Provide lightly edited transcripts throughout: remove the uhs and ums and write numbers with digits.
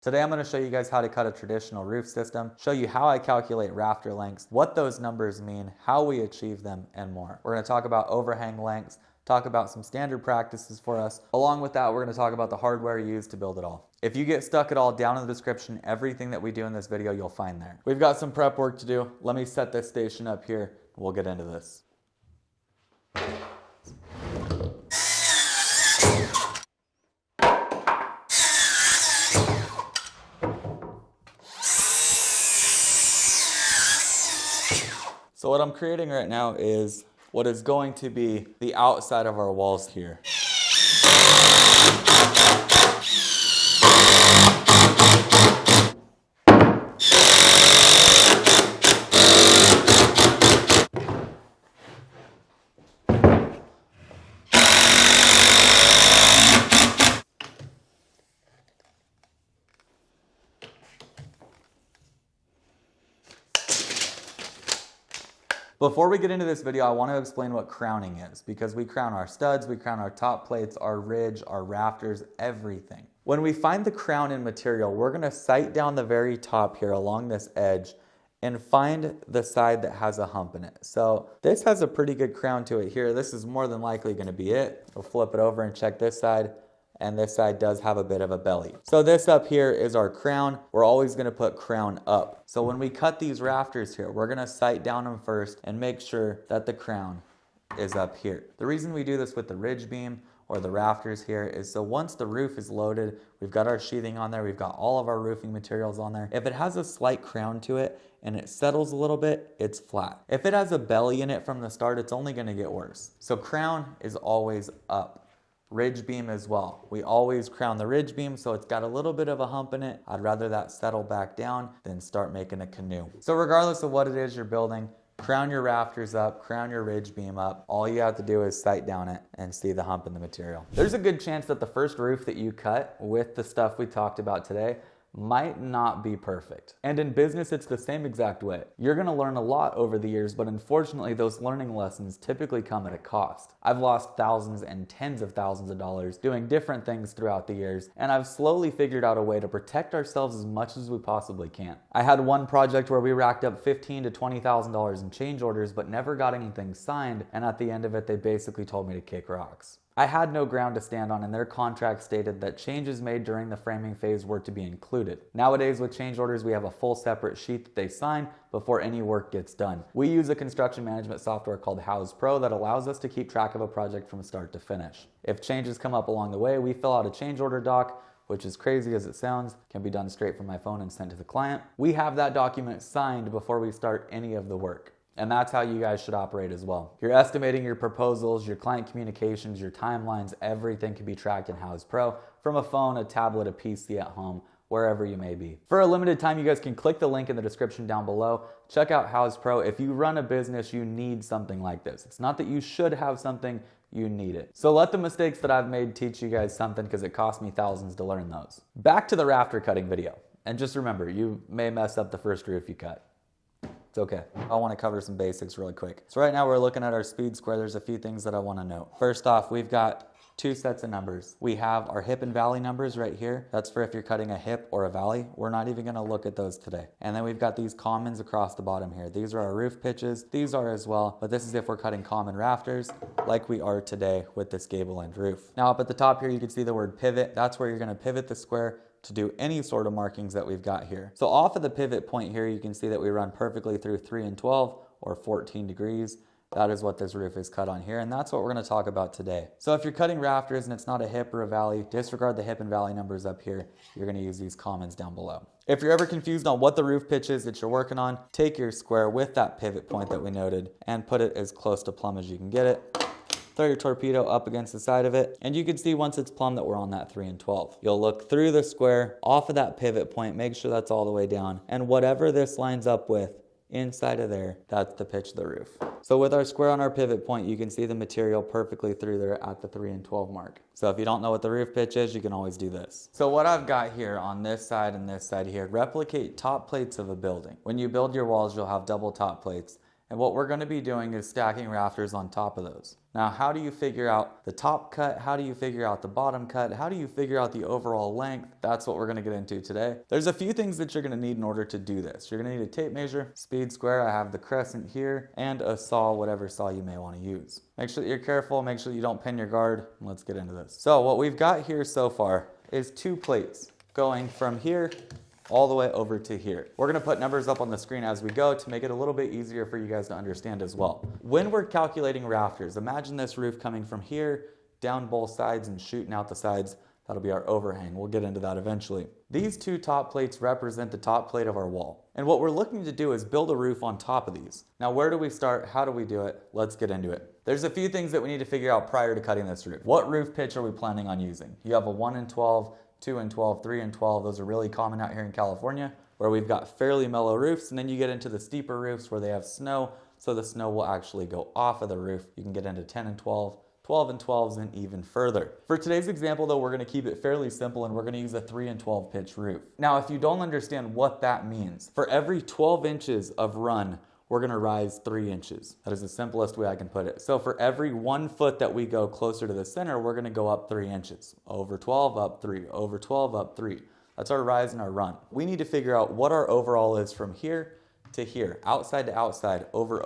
Today I'm going to show you guys how to cut a traditional roof system, show you how I calculate rafter lengths, what those numbers mean, how we achieve them, and more. We're going to talk about overhang lengths, talk about some standard practices for us. Along with that, we're going to talk about the hardware used to build it all. If you get stuck at all, down in the description, everything that we do in this video you'll find there. We've got some prep work to do. Let me set this station up here. We'll get into this. So what I'm creating right now is what is going to be the outside of our walls here. Before we get into this video, I want to explain what crowning is, because we crown our studs, we crown our top plates, our ridge, our rafters, everything. When we find the crown in material, we're going to sight down the very top here along this edge and find the side that has a hump in it. So this has a pretty good crown to it here. This is more than likely going to be it. We'll flip it over and check this side. And this side does have a bit of a belly. So this up here is our crown. We're always gonna put crown up. So when we cut these rafters here, we're gonna sight down them first and make sure that the crown is up here. The reason we do this with the ridge beam or the rafters here is so once the roof is loaded, we've got our sheathing on there, we've got all of our roofing materials on there. If it has a slight crown to it and it settles a little bit, it's flat. If it has a belly in it from the start, it's only gonna get worse. So crown is always up. Ridge beam as well. We always crown the ridge beam so it's got a little bit of a hump in it. I'd rather that settle back down than start making a canoe. So regardless of what it is you're building, crown your rafters up, crown your ridge beam up. All you have to do is sight down it and see the hump in the material. There's a good chance that the first roof that you cut with the stuff we talked about today might not be perfect. And in business, it's the same exact way. You're gonna learn a lot over the years, but unfortunately, those learning lessons typically come at a cost. I've lost thousands and tens of thousands of dollars doing different things throughout the years, and I've slowly figured out a way to protect ourselves as much as we possibly can. I had one project where we racked up $15,000 to $20,000 in change orders, but never got anything signed, and at the end of it, they basically told me to kick rocks. I had no ground to stand on, and their contract stated that changes made during the framing phase were to be included. Nowadays with change orders, we have a full separate sheet that they sign before any work gets done. We use a construction management software called Houzz Pro that allows us to keep track of a project from start to finish. If changes come up along the way, we fill out a change order doc, which is crazy as it sounds, can be done straight from my phone and sent to the client. We have that document signed before we start any of the work. And that's how you guys should operate as well. You're estimating your proposals, your client communications, your timelines, everything can be tracked in Houzz Pro from a phone, a tablet, a PC at home, wherever you may be. For a limited time, you guys can click the link in the description down below. Check out Houzz Pro. If you run a business, you need something like this. It's not that you should have something, you need it. So let the mistakes that I've made teach you guys something, because it cost me thousands to learn those. Back to the rafter cutting video. And just remember, you may mess up the first roof you cut. It's okay. I want to cover some basics really quick. So right now we're looking at our speed square. There's a few things that I want to note. First off, we've got two sets of numbers. We have our hip and valley numbers right here. That's for if you're cutting a hip or a valley. We're not even going to look at those today. And then we've got these commons across the bottom here. These are our roof pitches. These are as well, but this is if we're cutting common rafters like we are today with this gable end roof. Now up at the top here, you can see the word pivot. That's where you're going to pivot the square to do any sort of markings that we've got here. So off of the pivot point here, you can see that we run perfectly through 3 and 12 or 14 degrees. That is what this roof is cut on here, and that's what we're going to talk about today. So if you're cutting rafters and it's not a hip or a valley, disregard the hip and valley numbers up here. You're going to use these commons down below. If you're ever confused on what the roof pitch is that you're working on, take your square with that pivot point that we noted and put it as close to plumb as you can get it. Throw your torpedo up against the side of it, and you can see once it's plumb that we're on that 3 and 12. You'll look through the square, off of that pivot point, make sure that's all the way down, and whatever this lines up with, inside of there, that's the pitch of the roof. So with our square on our pivot point, you can see the material perfectly through there at the 3 and 12 mark. So if you don't know what the roof pitch is, you can always do this. So what I've got here on this side and this side here, replicate top plates of a building. When you build your walls, you'll have double top plates. And what we're going to be doing is stacking rafters on top of those. Now, how do you figure out the top cut? How do you figure out the bottom cut? How do you figure out the overall length? That's what we're going to get into today. There's a few things that you're going to need in order to do this. You're going to need a tape measure, speed square. I have the crescent here, and a saw, whatever saw you may want to use. Make sure that you're careful. Make sure you don't pin your guard. Let's get into this. So what we've got here so far is 2 plates going from here all the way over to here. We're gonna put numbers up on the screen as we go to make it a little bit easier for you guys to understand as well. When we're calculating rafters, imagine this roof coming from here, down both sides and shooting out the sides. That'll be our overhang. We'll get into that eventually. These 2 top plates represent the top plate of our wall. And what we're looking to do is build a roof on top of these. Now, where do we start? How do we do it? Let's get into it. There's a few things that we need to figure out prior to cutting this roof. What roof pitch are we planning on using? You have a 1 and 12, 2 and 12, 3 and 12. Those are really common out here in California, where we've got fairly mellow roofs, and then you get into the steeper roofs where they have snow, so the snow will actually go off of the roof. You can get into 10 and 12, 12 and 12s, and even further. For today's example though, we're going to keep it fairly simple, and we're going to use a 3 and 12 pitch roof. Now, if you don't understand what that means, for every 12 inches of run, we're going to rise 3 inches. That is the simplest way I can put it. So for every 1 foot that we go closer to the center, we're going to go up 3 inches. Over 12, up 3. Over 12, up 3. That's our rise and our run. We need to figure out what our overall is from here to here, outside to outside, over.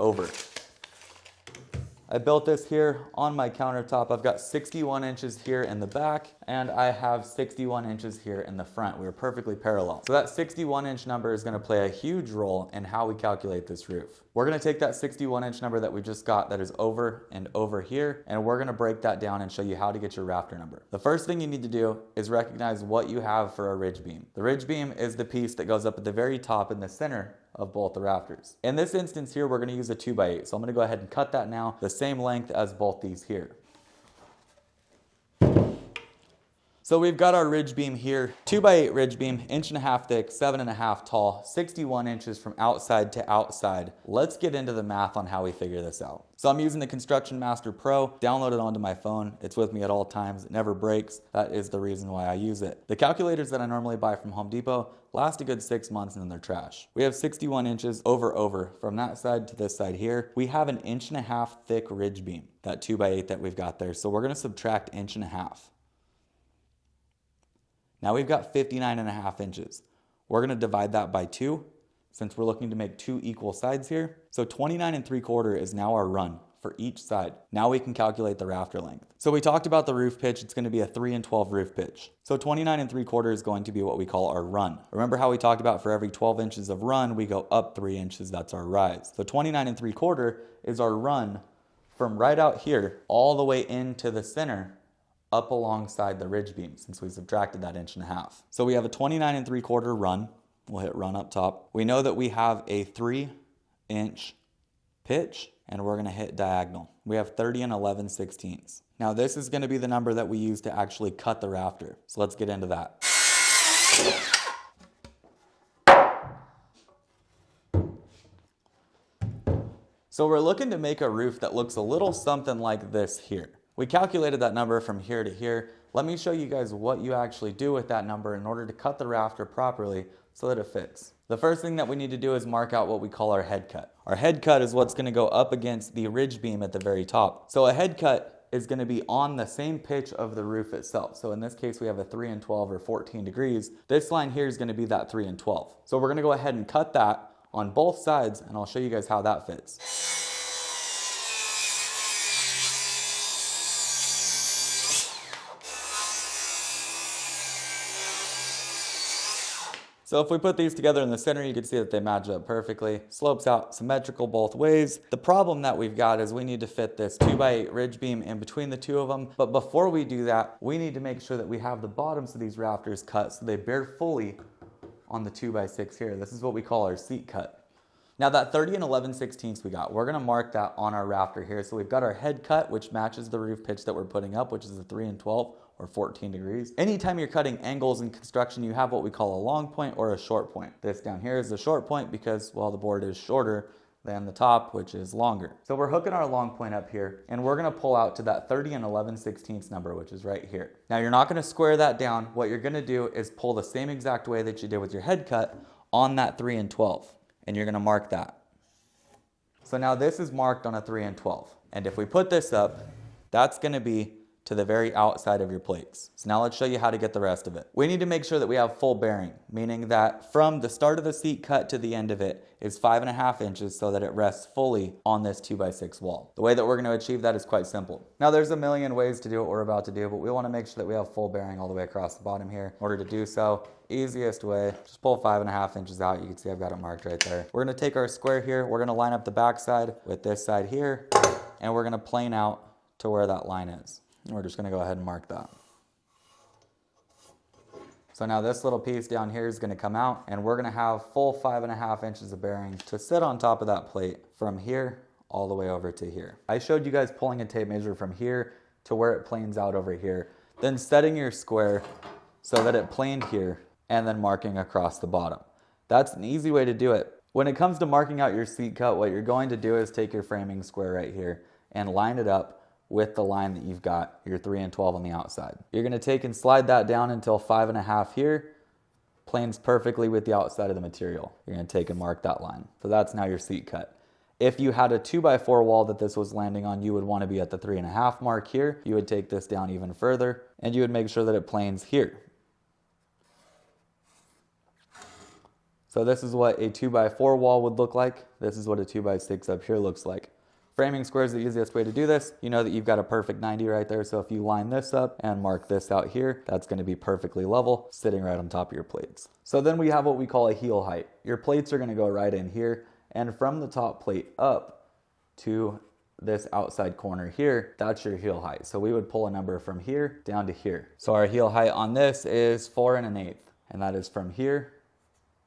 I built this here on my countertop. I've got 61 inches here in the back, and I have 61 inches here in the front. We are perfectly parallel. So that 61 inch number is going to play a huge role in how we calculate this roof. We're going to take that 61 inch number that we just got that is over and over here, and we're going to break that down and show you how to get your rafter number. The first thing you need to do is recognize what you have for a ridge beam. The ridge beam is the piece that goes up at the very top in the center of both the rafters. In this instance here, we're going to use a 2x8. So I'm going to go ahead and cut that now, the same length as both these here. So we've got our ridge beam here, 2x8 ridge beam, 1.5 inches thick, 7.5 tall, 61 inches from outside to outside. Let's get into the math on how we figure this out. So I'm using the Construction Master Pro, downloaded onto my phone. It's with me at all times. It never breaks. That is the reason why I use it. The calculators that I normally buy from Home Depot last a good 6 months and then they're trash. We have 61 inches over from that side to this side here. We have an 1.5 inch thick ridge beam, that 2x8 that we've got there. So we're going to subtract 1.5 inches. Now we've got 59.5 inches. We're going to divide that by 2 since we're looking to make 2 equal sides here. So 29.75 is now our run for each side. Now we can calculate the rafter length. So we talked about the roof pitch. It's going to be a 3 and 12 roof pitch. So 29.75 is going to be what we call our run. Remember how we talked about for every 12 inches of run, we go up 3 inches. That's our rise. So 29.75 is our run from right out here all the way into the center up alongside the ridge beam since we subtracted that 1.5 inches. So we have a 29.75 run. We'll hit run up top. We know that we have a 3-inch pitch and we're going to hit diagonal. We have 30 and 11/16. Now this is going to be the number that we use to actually cut the rafter. So let's get into that. So we're looking to make a roof that looks a little something like this here. We calculated that number from here to here. Let me show you guys what you actually do with that number in order to cut the rafter properly so that it fits. The first thing that we need to do is mark out what we call our head cut. Our head cut is what's going to go up against the ridge beam at the very top. So a head cut is going to be on the same pitch of the roof itself. So in this case, we have a 3 and 12 or 14 degrees. This line here is going to be that 3 and 12. So we're going to go ahead and cut that on both sides, and I'll show you guys how that fits. So if we put these together in the center, you can see that they match up perfectly. Slopes out symmetrical both ways. The problem that we've got is we need to fit this 2x8 ridge beam in between the two of them. But before we do that, we need to make sure that we have the bottoms of these rafters cut so they bear fully on the 2x6 here. This is what we call our seat cut. Now that 30 and 11/16 we got, we're going to mark that on our rafter here. So we've got our head cut, which matches the roof pitch that we're putting up, which is a 3 and 12 or 14 degrees. Anytime you're cutting angles in construction, you have what we call a long point or a short point. This down here is the short point because, well, the board is shorter than the top, which is longer. So we're hooking our long point up here, and we're going to pull out to that 30 and 11/16 number, which is right here. Now you're not going to square that down. What you're going to do is pull the same exact way that you did with your head cut on that 3 and 12. And you're going to mark that. So now this is marked on a 3 and 12. And if we put this up, that's gonna be to the very outside of your plates. So now let's show you how to get the rest of it. We need to make sure that we have full bearing, meaning that from the start of the seat cut to the end of it is 5.5 inches so that it rests fully on this 2x6 wall. The way that we're gonna achieve that is quite simple. Now there's a million ways to do what we're about to do, but we wanna make sure that we have full bearing all the way across the bottom here. In order to do so, easiest way, just pull 5.5 inches out. You can see I've got it marked right there. We're gonna take our square here, we're gonna line up the back side with this side here, and we're gonna plane out to where that line is. And we're just gonna go ahead and mark that. So now this little piece down here is gonna come out, and we're gonna have full 5.5 inches of bearing to sit on top of that plate from here all the way over to here. I showed you guys pulling a tape measure from here to where it planes out over here, then setting your square so that it planed here, and then marking across the bottom. That's an easy way to do it. When it comes to marking out your seat cut, what you're going to do is take your framing square right here and line it up with the line that you've got, your 3 and 12 on the outside. You're gonna take and slide that down until 5.5 here, planes perfectly with the outside of the material. You're gonna take and mark that line. So that's now your seat cut. If you had a 2x4 wall that this was landing on, you would wanna be at the 3.5 mark here. You would take this down even further, and you would make sure that it planes here. So this is what a 2x4 wall would look like. This is what a 2x6 up here looks like. Framing square is the easiest way to do this. You know that you've got a perfect 90 right there, so if you line this up and mark this out here, that's gonna be perfectly level, sitting right on top of your plates. So then we have what we call a heel height. Your plates are gonna go right in here, and from the top plate up to this outside corner here, that's your heel height. So we would pull a number from here down to here. So our heel height on this is 4 1/8, and that is from here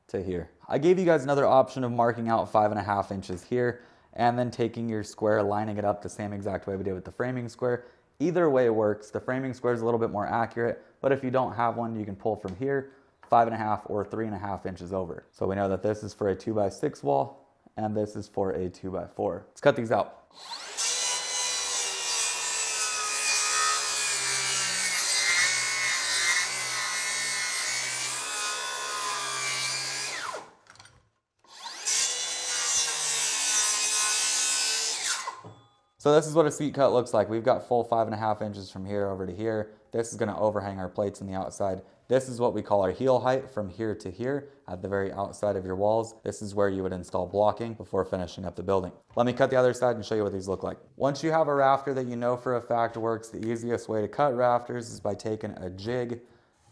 to here. I gave you guys another option of marking out 5.5 inches here, and then taking your square, lining it up the same exact way we did with the framing square. Either way works. The framing square is a little bit more accurate, but if you don't have one, you can pull from here 5.5 or 3.5 inches over. So we know that this is for a 2x6 wall, and this is for a 2x4. Let's cut these out. So this is what a seat cut looks like. We've got full 5.5 inches from here over to here. This is gonna overhang our plates on the outside. This is what we call our heel height from here to here at the very outside of your walls. This is where you would install blocking before finishing up the building. Let me cut the other side and show you what these look like. Once you have a rafter that you know for a fact works, the easiest way to cut rafters is by taking a jig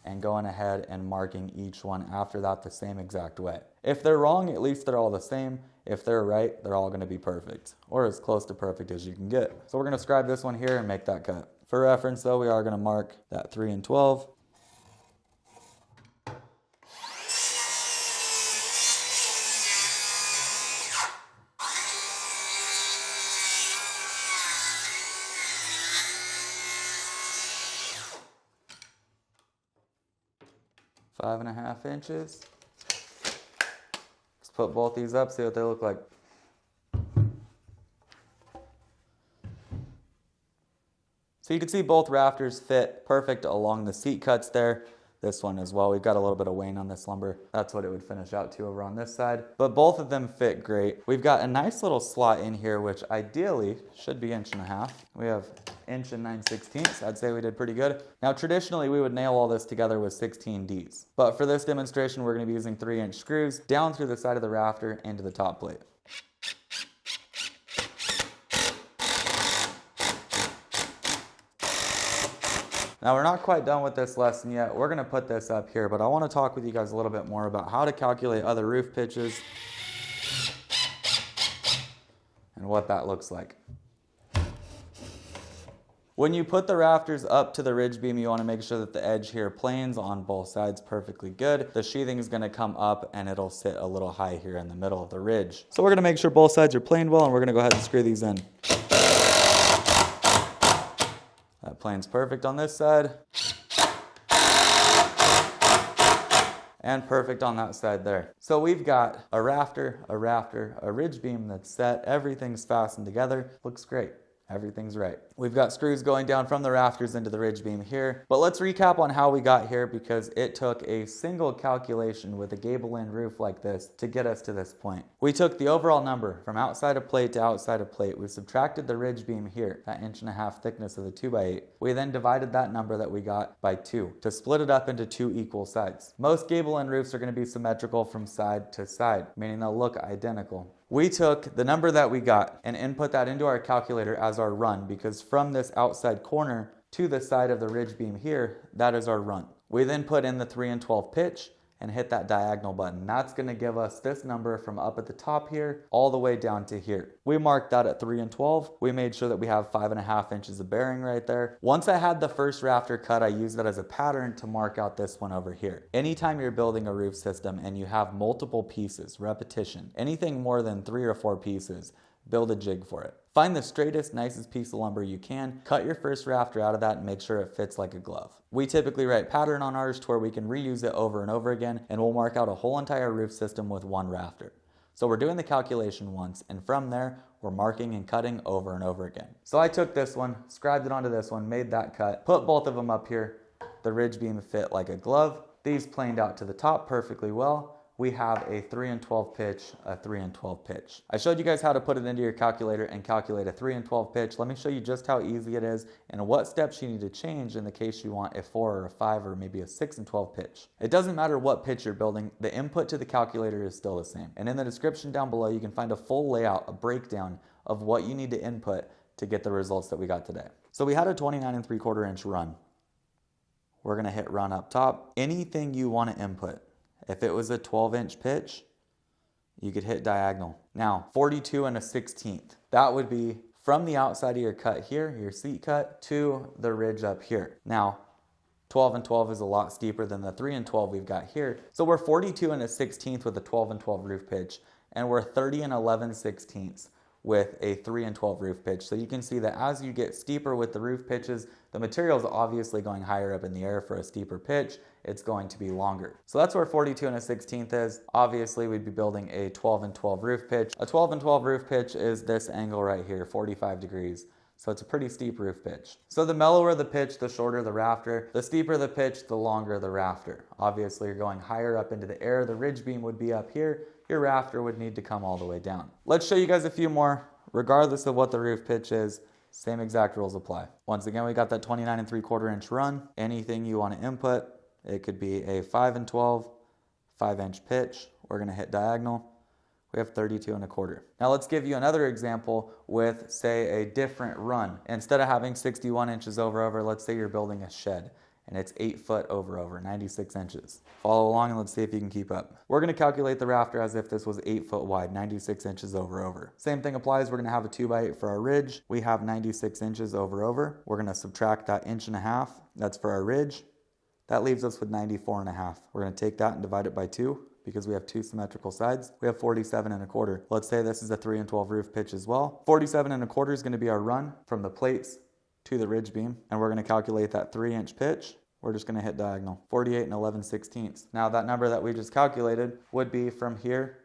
and going ahead and marking each one after that the same exact way. If they're wrong, at least they're all the same. If they're right, they're all gonna be perfect, or as close to perfect as you can get. So we're gonna scribe this one here and make that cut. For reference though, we are gonna mark that 3 and 12. Five and a half inches. Let's put both these up, see what they look like. So you can see both rafters fit perfect along the seat cuts there. This one as well. We've got a little bit of wane on this lumber. That's what it would finish out to over on this side. But both of them fit great. We've got a nice little slot in here, which ideally should be 1.5 inches. We have 1 9/16. I'd say we did pretty good. Now traditionally we would nail all this together with 16Ds. But for this demonstration we're going to be using 3-inch screws down through the side of the rafter into the top plate. Now we're not quite done with this lesson yet. We're gonna put this up here, but I wanna talk with you guys a little bit more about how to calculate other roof pitches and what that looks like. When you put the rafters up to the ridge beam, you wanna make sure that the edge here planes on both sides perfectly good. The sheathing is gonna come up and it'll sit a little high here in the middle of the ridge. So we're gonna make sure both sides are planed well, and we're gonna go ahead and screw these in. That plane's perfect on this side. And perfect on that side there. So we've got a rafter, a ridge beam that's set, everything's fastened together. Looks great. Everything's right. We've got screws going down from the rafters into the ridge beam here, but let's recap on how we got here because it took a single calculation with a gable end roof like this to get us to this point. We took the overall number from outside of plate to outside of plate. We subtracted the ridge beam here, that 1.5 inch thickness of the 2x8. We then divided that number that we got by 2 to split it up into 2 equal sides. Most gable end roofs are going to be symmetrical from side to side, meaning they'll look identical. We took the number that we got and input that into our calculator as our run because from this outside corner to the side of the ridge beam here, that is our run. We then put in the 3 and 12 pitch and hit that diagonal button. That's going to give us this number from up at the top here all the way down to here. We marked that at 3 and 12. We made sure that we have 5.5 inches of bearing right there. Once I had the first rafter cut, I used that as a pattern to mark out this one over here. Anytime you're building a roof system and you have multiple pieces, repetition, anything more than 3 or 4 pieces, build a jig for it. Find the straightest, nicest piece of lumber you can, cut your first rafter out of that and make sure it fits like a glove. We typically write pattern on ours to where we can reuse it over and over again, and we'll mark out a whole entire roof system with one rafter. So we're doing the calculation once, and from there, we're marking and cutting over and over again. So I took this one, scribed it onto this one, made that cut, put both of them up here. The ridge beam fit like a glove. These planed out to the top perfectly well. We have a 3 and 12 pitch, a 3 and 12 pitch. I showed you guys how to put it into your calculator and calculate a 3 and 12 pitch. Let me show you just how easy it is and what steps you need to change in the case you want a 4 or a 5 or maybe a 6 and 12 pitch. It doesn't matter what pitch you're building, the input to the calculator is still the same. And in the description down below, you can find a full layout, a breakdown of what you need to input to get the results that we got today. So we had a 29 3/4 inch run. We're gonna hit run up top. Anything you wanna input. If it was a 12-inch pitch, you could hit diagonal. Now, 42 1/16. That would be from the outside of your cut here, your seat cut, to the ridge up here. Now, 12 and 12 is a lot steeper than the 3 and 12 we've got here. So we're 42 1/16 with a 12 and 12 roof pitch, and we're 30 11/16 with a 3 and 12 roof pitch. So you can see that as you get steeper with the roof pitches, the material is obviously going higher up in the air for a steeper pitch. It's going to be longer. So that's where 42 1/16 is. Obviously, we'd be building a 12 and 12 roof pitch. A 12 and 12 roof pitch is this angle right here, 45 degrees. So it's a pretty steep roof pitch. So the mellower the pitch, the shorter the rafter. The steeper the pitch, the longer the rafter. Obviously, you're going higher up into the air. The ridge beam would be up here. Your rafter would need to come all the way down. Let's show you guys a few more. Regardless of what the roof pitch is, same exact rules apply. Once again, we got that 29 3/4 inch run. Anything you want to input, it could be a 5 and 12, 5-inch pitch. We're gonna hit diagonal. We have 32 1/4. Now let's give you another example with, say, a different run. Instead of having 61 inches over, let's say you're building a shed and it's 8 foot over, 96 inches. Follow along and let's see if you can keep up. We're gonna calculate the rafter as if this was 8 foot wide, 96 inches over. Same thing applies, we're gonna have a 2x8 for our ridge. We have 96 inches over. We're gonna subtract that 1.5 inches, that's for our ridge. That leaves us with 94.5. We're gonna take that and divide it by 2 because we have 2 symmetrical sides. We have 47 1/4. Let's say this is a 3 and 12 roof pitch as well. 47 1/4 is gonna be our run from the plates to the ridge beam, and we're going to calculate that 3-inch pitch. We're just going to hit diagonal, 48 11/16. Now that number that we just calculated would be from here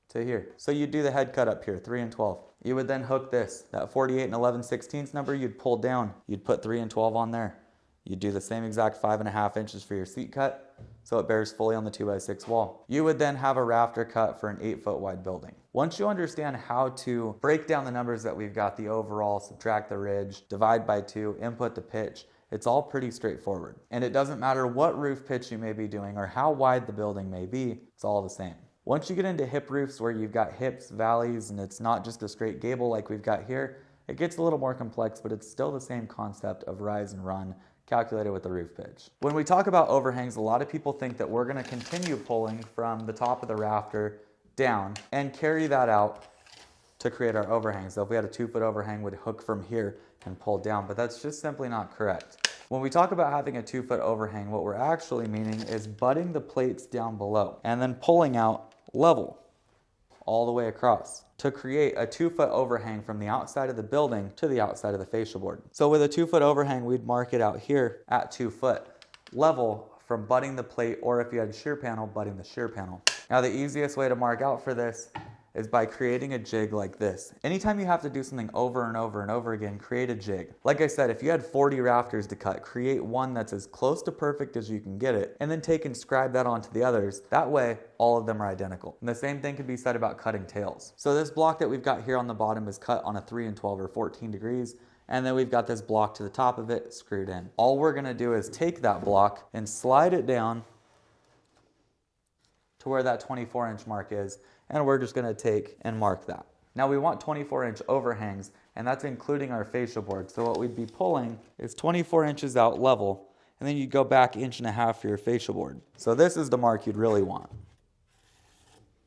to here. So you'd do the head cut up here, 3 and 12. You would then hook this, that 48 11/16 number you'd pull down. You'd put 3 and 12 on there. You'd do the same exact 5.5 inches for your seat cut, so it bears fully on the 2x6 wall. You would then have a rafter cut for an 8 foot wide building. Once you understand how to break down the numbers that we've got, the overall, subtract the ridge, divide by 2, input the pitch, it's all pretty straightforward. And it doesn't matter what roof pitch you may be doing or how wide the building may be, it's all the same. Once you get into hip roofs where you've got hips, valleys, and it's not just a straight gable like we've got here, it gets a little more complex, but it's still the same concept of rise and run calculated with the roof pitch. When we talk about overhangs, a lot of people think that we're going to continue pulling from the top of the rafter down and carry that out to create our overhang. So if we had a 2 foot overhang, we'd hook from here and pull down, but that's just simply not correct. When we talk about having a 2 foot overhang, what we're actually meaning is butting the plates down below and then pulling out level all the way across to create a 2 foot overhang from the outside of the building to the outside of the fascia board. So with a 2 foot overhang, we'd mark it out here at 2 foot, level from butting the plate, or if you had shear panel, butting the shear panel. Now the easiest way to mark out for this is by creating a jig like this. Anytime you have to do something over and over and over again, create a jig. Like I said, if you had 40 rafters to cut, create one that's as close to perfect as you can get it, and then take and scribe that onto the others. That way, all of them are identical. And the same thing can be said about cutting tails. So this block that we've got here on the bottom is cut on a 3 and 12 or 14 degrees. And then we've got this block to the top of it screwed in. All we're gonna do is take that block and slide it down to where that 24-inch mark is, and we're just gonna take and mark that. Now we want 24-inch overhangs, and that's including our fascia board. So what we'd be pulling is 24 inches out level, and then you go back 1.5 inches for your fascia board. So this is the mark you'd really want.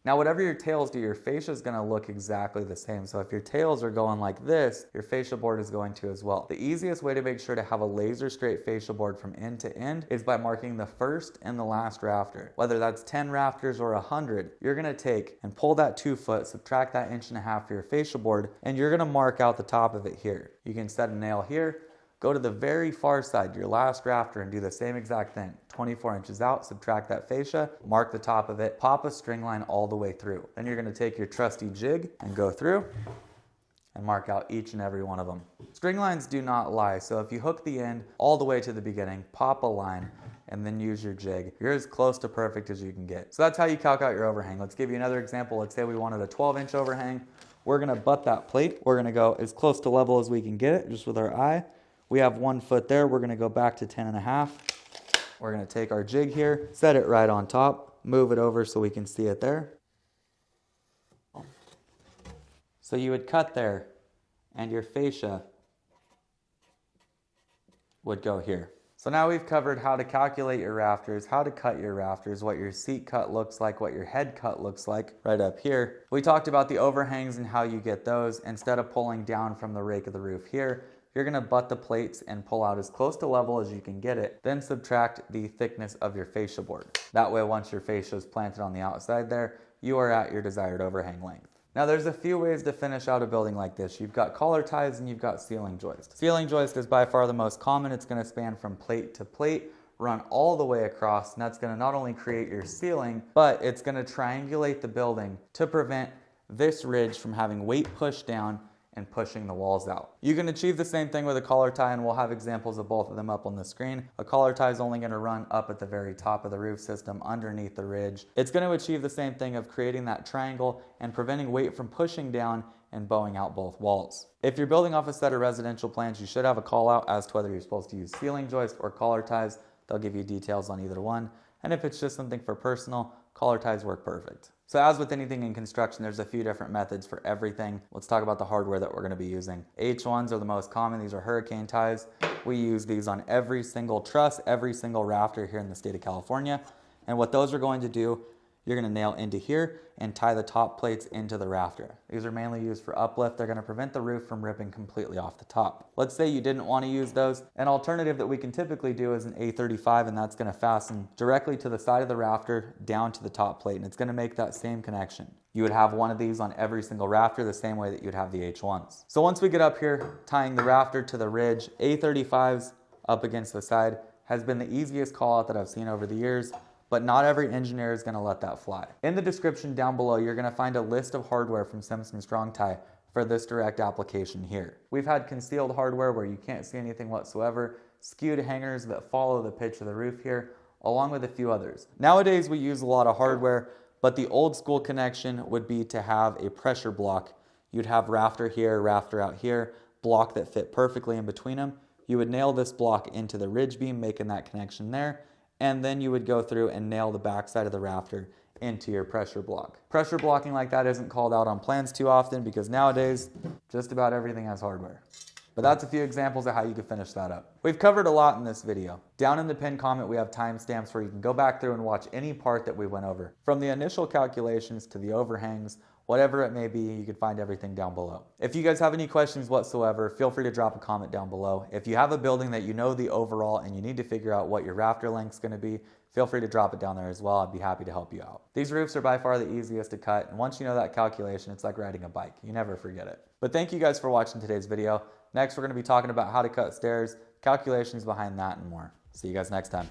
Now, whatever your tails do, your fascia is going to look exactly the same. So if your tails are going like this, your fascia board is going to as well. The easiest way to make sure to have a laser straight fascia board from end to end is by marking the first and the last rafter. Whether that's 10 rafters or 100, you're going to take and pull that 2 foot, subtract that 1.5 inches for your fascia board, and you're going to mark out the top of it here. You can set a nail here. Go to the very far side, your last rafter, and do the same exact thing. 24 inches out, subtract that fascia, mark the top of it, pop a string line all the way through. Then you're gonna take your trusty jig and go through and mark out each and every one of them. String lines do not lie, so if you hook the end all the way to the beginning, pop a line, and then use your jig, you're as close to perfect as you can get. So that's how you calc out your overhang. Let's give you another example. Let's say we wanted a 12-inch overhang. We're gonna butt that plate. We're gonna go as close to level as we can get it, just with our eye. We have 1 foot there. We're going to go back to 10.5. We're going to take our jig here, set it right on top, move it over so we can see it there. So you would cut there, and your fascia would go here. So now we've covered how to calculate your rafters, how to cut your rafters, what your seat cut looks like, what your head cut looks like right up here. We talked about the overhangs and how you get those. Instead of pulling down from the rake of the roof here, you're going to butt the plates and pull out as close to level as you can get it, then subtract the thickness of your fascia board. That way, once your fascia is planted on the outside there, you are at your desired overhang length. Now there's a few ways to finish out a building like this. You've got collar ties and you've got ceiling joist. Ceiling joist is by far the most common. It's going to span from plate to plate, run all the way across, and that's going to not only create your ceiling, but it's going to triangulate the building to prevent this ridge from having weight pushed down and pushing the walls out. You can achieve the same thing with a collar tie, and we'll have examples of both of them up on the screen. A collar tie is only going to run up at the very top of the roof system underneath the ridge. It's going to achieve the same thing of creating that triangle and preventing weight from pushing down and bowing out both walls. If you're building off a set of residential plans, you should have a call out as to whether you're supposed to use ceiling joist or collar ties. They'll give you details on either one. And if it's just something for personal, collar ties work perfect. So as with anything in construction, there's a few different methods for everything. Let's talk about the hardware that we're going to be using. H1s are the most common. These are hurricane ties. We use these on every single truss, every single rafter here in the state of California. And what those are going to do, you're going to nail into here and tie the top plates into the rafter. These are mainly used for uplift. They're going to prevent the roof from ripping completely off the top. Let's say you didn't want to use those. An alternative that we can typically do is an A35, and that's going to fasten directly to the side of the rafter down to the top plate, and it's going to make that same connection. You would have one of these on every single rafter the same way that you'd have the H1s. So once we get up here, tying the rafter to the ridge, A35s up against the side has been the easiest call out that I've seen over the years. But not every engineer is going to let that fly. In the description down below, you're going to find a list of hardware from Simpson Strong Tie for this direct application here. We've had concealed hardware where you can't see anything whatsoever, skewed hangers that follow the pitch of the roof here, along with a few others. Nowadays we use a lot of hardware, but the old school connection would be to have a pressure block. You'd have rafter here, rafter out here, block that fit perfectly in between them. You would nail this block into the ridge beam, making that connection there. And then you would go through and nail the backside of the rafter into your pressure block. Pressure blocking like that isn't called out on plans too often because nowadays, just about everything has hardware. But that's a few examples of how you can finish that up. We've covered a lot in this video. Down in the pinned comment, we have timestamps where you can go back through and watch any part that we went over. From the initial calculations to the overhangs, whatever it may be, you can find everything down below. If you guys have any questions whatsoever, feel free to drop a comment down below. If you have a building that you know the overall and you need to figure out what your rafter length's going to be, feel free to drop it down there as well. I'd be happy to help you out. These roofs are by far the easiest to cut, and once you know that calculation, it's like riding a bike. You never forget it. But thank you guys for watching today's video. Next, we're going to be talking about how to cut stairs, calculations behind that, and more. See you guys next time.